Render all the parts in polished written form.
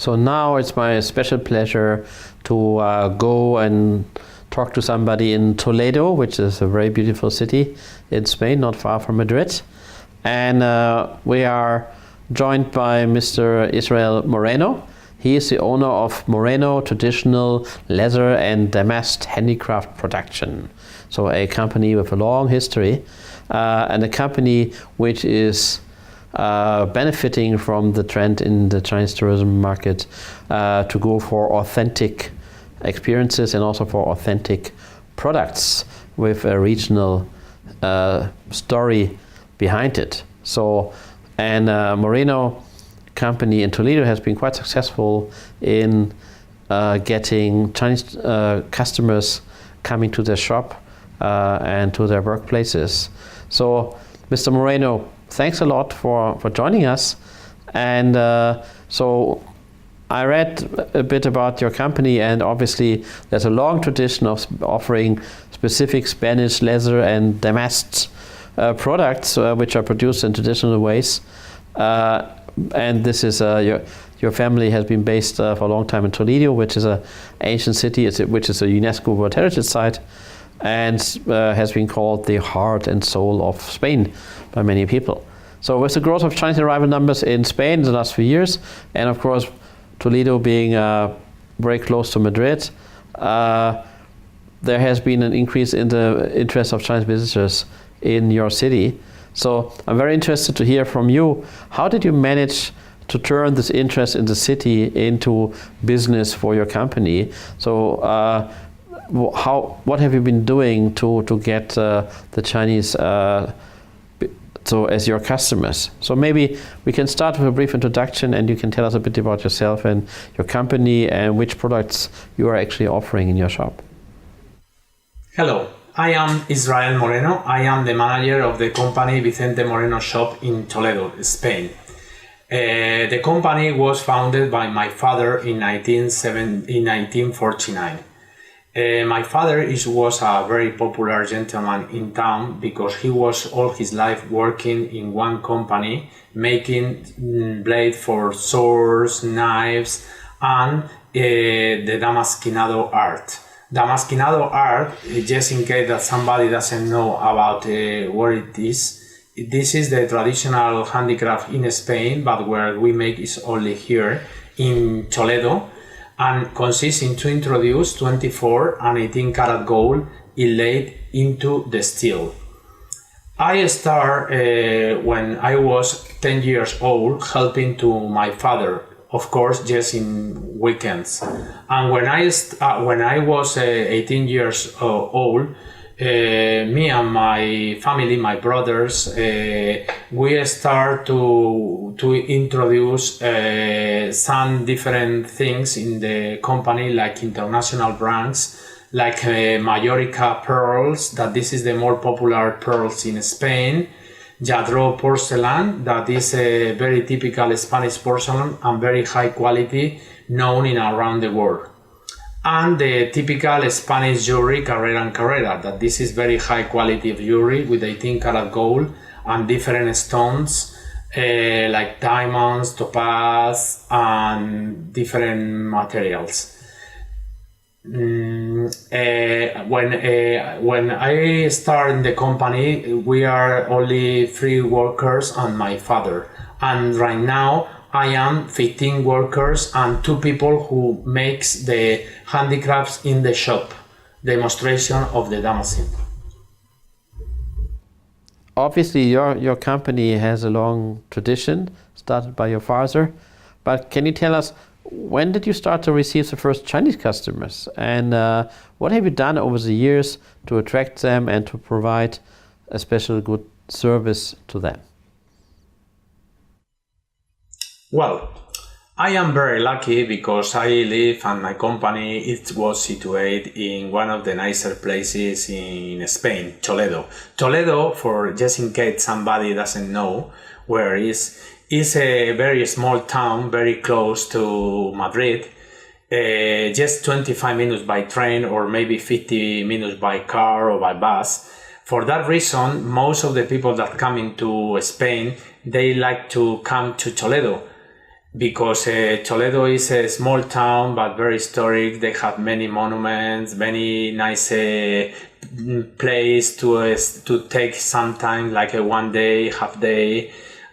So now it's my special pleasure to go and talk to somebody in Toledo, which is a very beautiful city in Spain, not far from Madrid. And we are joined by Mr. Israel Moreno. He is the owner of Moreno Traditional Leather and Damask Handicraft Production. So a company with a long history and a company which is benefiting from the trend in the Chinese tourism market to go for authentic experiences and also for authentic products with a regional story behind it. So, and Moreno company in Toledo has been quite successful in getting Chinese customers coming to their shop and to their workplaces. So, Mr. Moreno, thanks a lot for joining us. And so I read a bit about your company, and obviously there's a long tradition of offering specific Spanish leather and damask products which are produced in traditional ways. And this is your family has been based for a long time in Toledo, which is an ancient city, which is a UNESCO World Heritage Site, and has been called the heart and soul of Spain by many people. So with the growth of Chinese arrival numbers in Spain in the last few years, and of course Toledo being very close to Madrid, there has been an increase in the interest of Chinese visitors in your city. So I'm very interested to hear from you. How did you manage to turn this interest in the city into business for your company? So what have you been doing to get the Chinese so as your customers? So maybe we can start with a brief introduction, and you can tell us a bit about yourself and your company and which products you are actually offering in your shop. Hello, I am Israel Moreno. I am the manager of the company Vicente Moreno shop in Toledo, Spain. The company was founded by my father in 1949. My father was a very popular gentleman in town because he was all his life working in one company, making blade for swords, knives, and the Damasquinado art. Damasquinado art, just in case that somebody doesn't know about what it is, this is the traditional handicraft in Spain, but where we make is only here in Toledo, and consists in to introduce 24 and 18 karat gold inlaid into the steel. I started when I was 10 years old, helping to my father, of course, just in weekends. And when I was 18 years old, me and my family, my brothers, we start to introduce some different things in the company, like international brands, like Mallorca pearls, that this is the more popular pearls in Spain, Jadro porcelain, that is a very typical Spanish porcelain and very high quality, known in around the world. And the typical Spanish jewelry, Carrera and Carrera, that this is very high quality of jewelry with 18 karat gold and different stones like diamonds, topaz, and different materials. When I started in the company, we are only 3 workers and my father. And right now, I am 15 workers and 2 people who makes the handicrafts in the shop, demonstration of the Damascene. Obviously, your company has a long tradition, started by your father. But can you tell us, when did you start to receive the first Chinese customers? And what have you done over the years to attract them and to provide a special good service to them? Well, I am very lucky because I live and my company it was situated in one of the nicer places in Spain, Toledo. Toledo, for just in case somebody doesn't know where it is a very small town, very close to Madrid, just 25 minutes by train or maybe 50 minutes by car or by bus. For that reason, most of the people that come into Spain, they like to come to Toledo. because Toledo is a small town but very historic. They have many monuments, many nice place to take some time, like a 1 day, half day,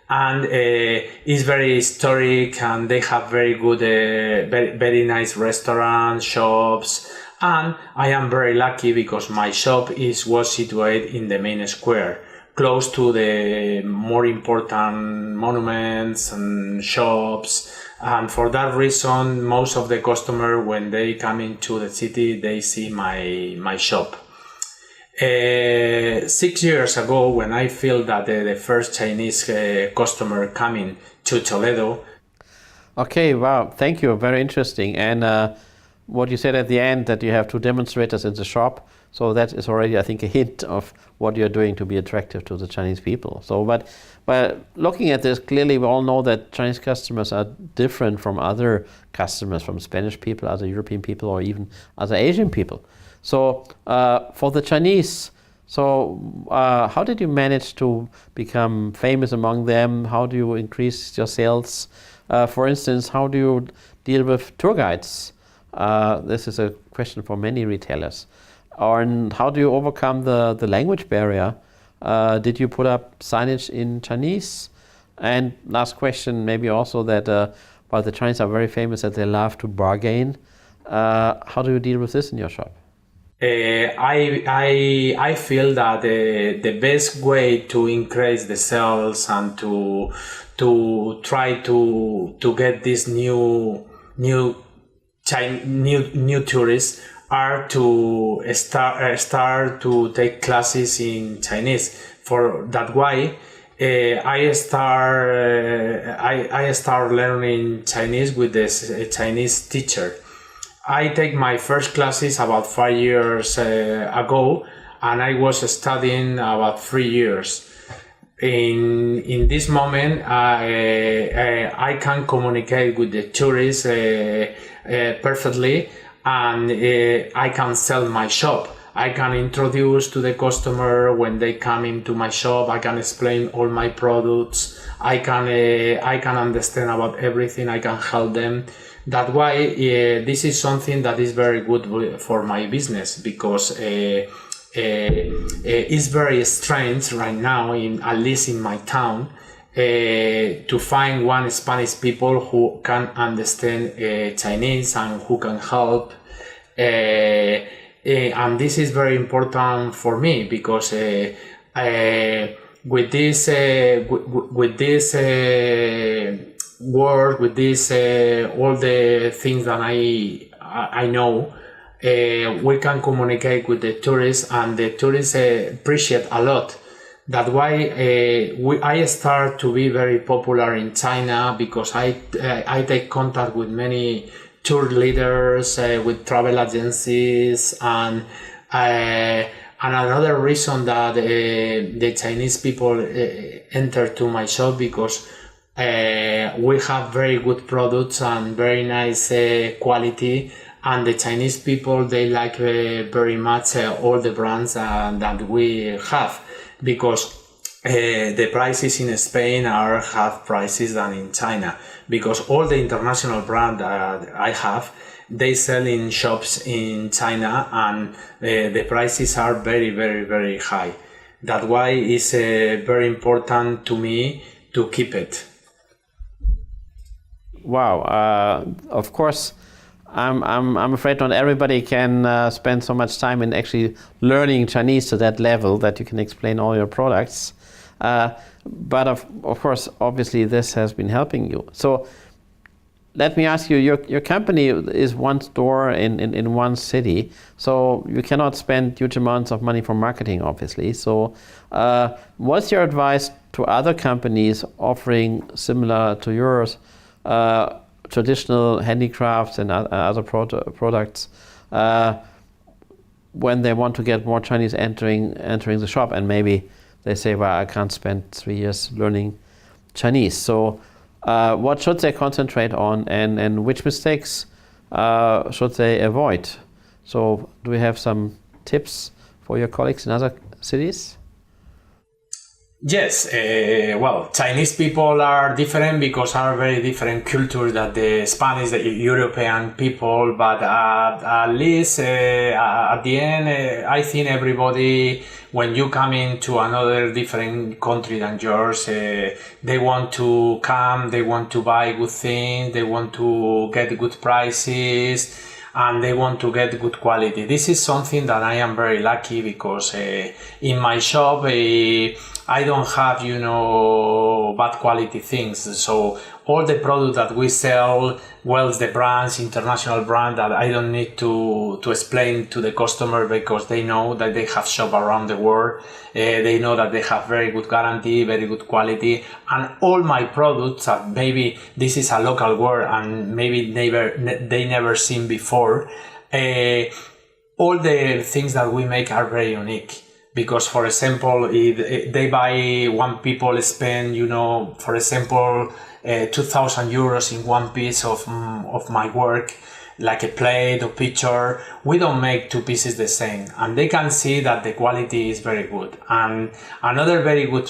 and it's very historic, and they have very good, very nice restaurants, shops. And I am very lucky because my shop was situated in the main square, close to the more important monuments and shops. And for that reason, most of the customers, when they come into the city, they see my shop. 6 years ago, when I feel that the first Chinese customer coming to Toledo. Okay, wow, thank you, very interesting. And what you said at the end, that you have two demonstrators in the shop, so that is already, I think, a hint of what you're doing to be attractive to the Chinese people. So, but looking at this, clearly we all know that Chinese customers are different from other customers, from Spanish people, other European people, or even other Asian people. So for the Chinese, how did you manage to become famous among them? How do you increase your sales? For instance, how do you deal with tour guides? This is a question for many retailers. And how do you overcome the language barrier? Did you put up signage in Chinese? And last question, maybe also that while the Chinese are very famous that they love to bargain, how do you deal with this in your shop? I feel that the best way to increase the sales and to try to get these new tourists are to start to take classes in Chinese. For that way, I start learning Chinese with this Chinese teacher. I take my first classes about 5 years ago, and I was studying about 3 years. In this moment, I can communicate with the tourists perfectly, and I can sell my shop. I can introduce to the customer when they come into my shop. I can explain all my products. I can understand about everything. I can help them. That way, this is something that is very good for my business, because it's very strange right now, at least in my town, to find one Spanish people who can understand Chinese and who can help. And this is very important for me, because with this work, with this all the things that I know, we can communicate with the tourists, and the tourists appreciate a lot. That's why I start to be very popular in China, because I take contact with many tour leaders, with travel agencies, and another reason that the Chinese people enter to my shop, because we have very good products and very nice quality, and the Chinese people, they like very much all the brands that we have, because the prices in Spain are half prices than in China, because all the international brands that I have, they sell in shops in China, and the prices are very, very, very high. That's why it's very important to me to keep it. Wow, of course, I'm afraid not everybody can spend so much time in actually learning Chinese to that level that you can explain all your products. But of course, obviously, this has been helping you. So let me ask you, your company is one store in one city, so you cannot spend huge amounts of money for marketing, obviously. So what's your advice to other companies offering similar to yours, traditional handicrafts and other products, when they want to get more Chinese entering the shop, and maybe they say, well, I can't spend 3 years learning Chinese. So what should they concentrate on, and which mistakes should they avoid? So do we have some tips for your colleagues in other cities? Yes, well, Chinese people are different because are very different culture than the Spanish, the European people. But at least at the end, I think everybody, when you come into another different country than yours, they want to come, they want to buy good things, they want to get good prices, and they want to get good quality. This is something that I am very lucky because in my shop I don't have, bad quality things. So all the products that we sell, well, the brands, international brand, that I don't need to explain to the customer because they know that they have shop around the world. They know that they have very good guarantee, very good quality, and all my products are, maybe this is a local word and maybe they never seen before. All the things that we make are very unique. Because, for example, if they buy, one people spend, for example, 2,000 euros in one piece of my work, like a plate or picture, we don't make two pieces the same, and they can see that the quality is very good. And another very good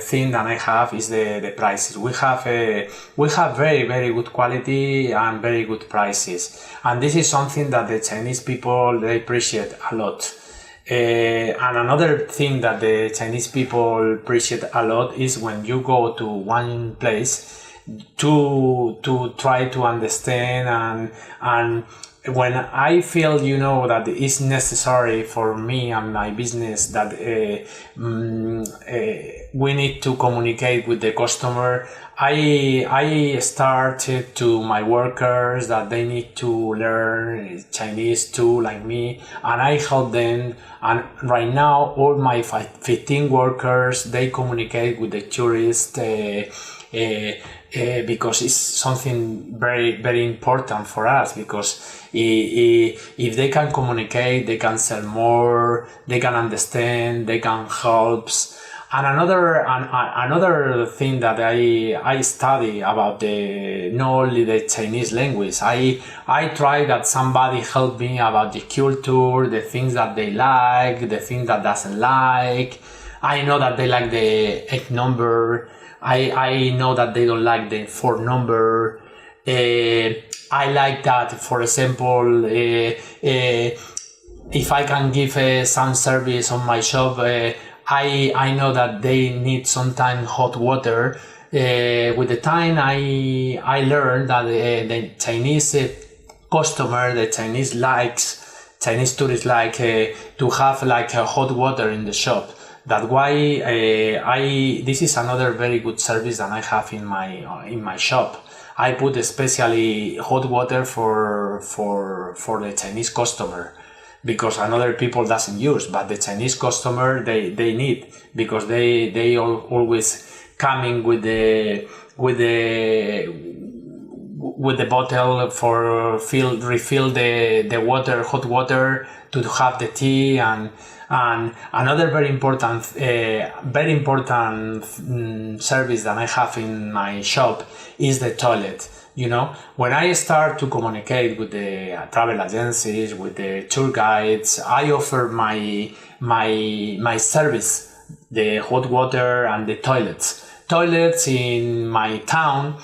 thing that I have is the prices. We have very, very good quality and very good prices, and this is something that the Chinese people, they appreciate a lot. And another thing that the Chinese people appreciate a lot is when you go to one place to try to understand, and when I feel that it's necessary for me and my business that we need to communicate with the customer, I started to my workers that they need to learn Chinese too, like me, and I help them. And right now, all my 15 workers, they communicate with the tourists because it's something very, very important for us. Because if they can communicate, they can sell more, they can understand, they can help. And another thing that I study about not only the Chinese language, I try that somebody help me about the culture, the things that they like, the things that doesn't like. I know that they like the 8 number. I know that they don't like the 4 number. I like that, for example, if I can give some service on my shop, I know that they need sometimes hot water. With the time, I learned that the Chinese customer, the Chinese tourists like to have like hot water in the shop. That's why this is another very good service that I have in my shop. I put especially hot water for the Chinese customer, because another people doesn't use, but the Chinese customer they need, because they always coming with the bottle for refill the water, hot water, to have the tea. And another very important service that I have in my shop is the toilet. When I start to communicate with the travel agencies, with the tour guides, I offer my service, the hot water and the toilets. Toilets in my town,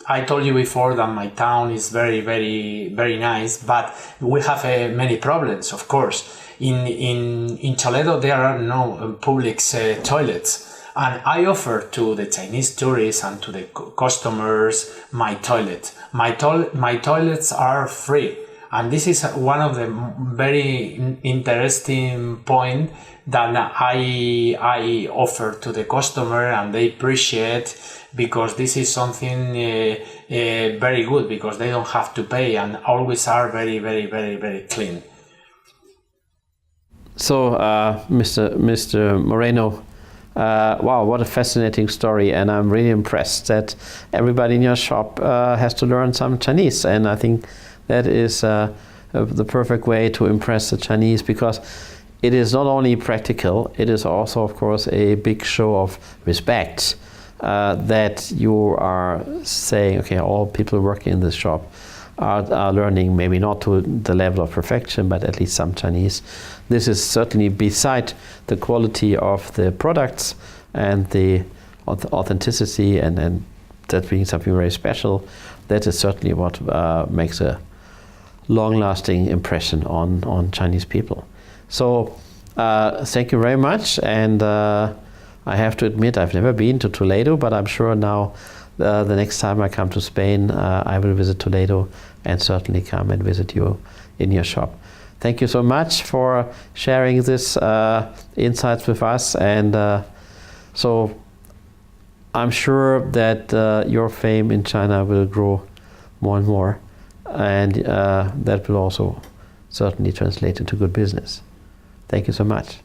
I told you before that my town is very, very, very nice, but we have many problems, of course. In Toledo, there are no public toilets. And I offer to the Chinese tourists and to the customers my toilet. My toilets are free. And this is one of the very interesting point that I offer to the customer, and they appreciate, because this is something very good, because they don't have to pay and always are very, very, very, very clean. So, Mr. Moreno, wow, what a fascinating story, and I'm really impressed that everybody in your shop has to learn some Chinese, and I think that is the perfect way to impress the Chinese, because it is not only practical, it is also, of course, a big show of respect that you are saying, okay, all people working in this shop are learning, maybe not to the level of perfection, but at least some Chinese. This is certainly, beside the quality of the products, and the authenticity and that being something very special, that is certainly what makes a long-lasting impression on Chinese people. So thank you very much, and I have to admit I've never been to Toledo, but I'm sure now the next time I come to Spain I will visit Toledo and certainly come and visit you in your shop. Thank you so much for sharing this insights with us, and so I'm sure that your fame in China will grow more and more, and that will also certainly translate into good business. Thank you so much.